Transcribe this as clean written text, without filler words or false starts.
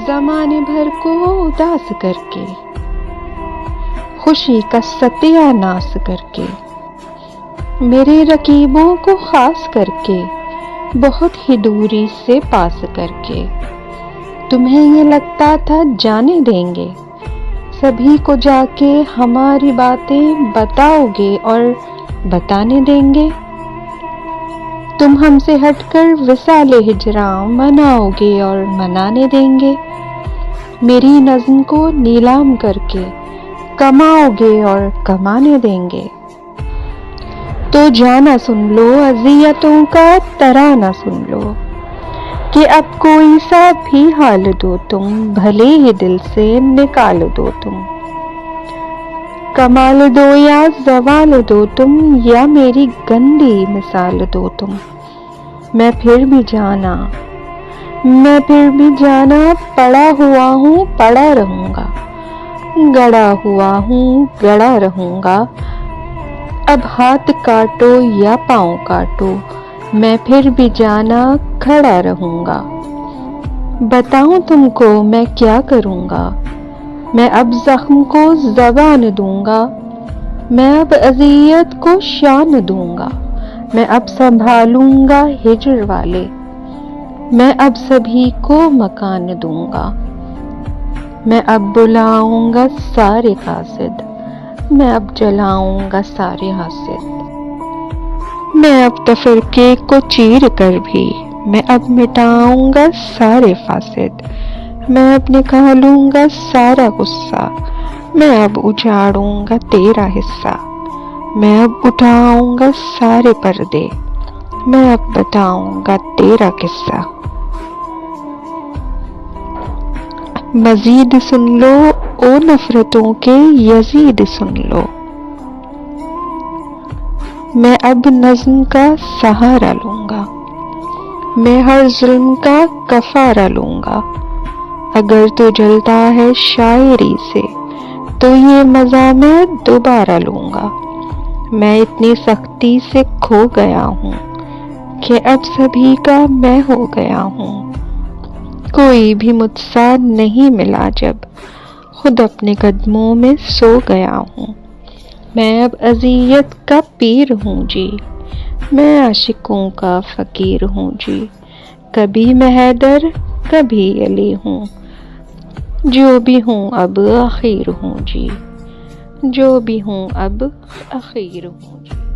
زمانے بھر کو اداس کر کے، خوشی کا ستیہ ناس کر کے، میرے رقیبوں کو خاص کر کے، بہت ہی دوری سے پاس کر کے، تمہیں یہ لگتا تھا جانے دیں گے، سبھی کو جا کے ہماری باتیں بتاؤ گے اور بتانے دیں گے، تم ہم سے ہٹ کر وصال ہجراں مناؤ گے اور منانے دیں گے، میری نظم کو نیلام کر کے کماؤ گے اور کمانے دیں گے، تو جانا سن لو اذیتوں کا ترانہ سن لو، کہ اب کوئی سا بھی حال دو تم، بھلے ہی دل سے نکال دو تم، کمال دو یا زوال دو تم، یا میری گندی مثال دو تم، میں پھر بھی جانا پڑا ہوا ہوں پڑا رہوں گا، گڑا ہوا ہوں گڑا رہوں گا، اب ہاتھ کاٹو یا پاؤں کاٹو، میں پھر بھی جانا کھڑا رہوں گا، بتاؤں تم کو میں کیا کروں گا، میں اب زخم کو زبان دوں گا، میں اب اذیت کو شان دوں گا، میں اب سنبھالوں گا ہجر والے، میں اب سبھی کو مکان دوں گا، میں اب بلاؤں گا سارے قاصد، میں اب جلاؤں گا سارے حاسد، میں اب تفرقے کو چیر کر بھی، میں اب مٹاؤں گا سارے فاسد، میں اب نکالوں گا سارا غصہ، میں اب اجاڑوں گا تیرا حصہ، میں اب اٹھاؤں گا سارے پردے، میں اب بتاؤں گا تیرا قصہ، مزید سن لو او نفرتوں کے یزید سن لو، میں اب نظم کا سہارا لوں گا، میں ہر ظلم کا کفارہ لوں گا، اگر تو جلتا ہے شاعری سے تو یہ مزہ میں دوبارہ لوں گا، میں اتنی سختی سے کھو گیا ہوں کہ اب سبھی کا میں ہو گیا ہوں، کوئی بھی مجھ سا نہیں ملا جب خود اپنے قدموں میں سو گیا ہوں، میں اب اذیت کا پیر ہوں جی، میں عاشقوں کا فقیر ہوں جی، کبھی میں حیدر کبھی علی ہوں، جو بھی ہوں اب اخیر ہوں جی، جو بھی ہوں اب اخیر ہوں جی۔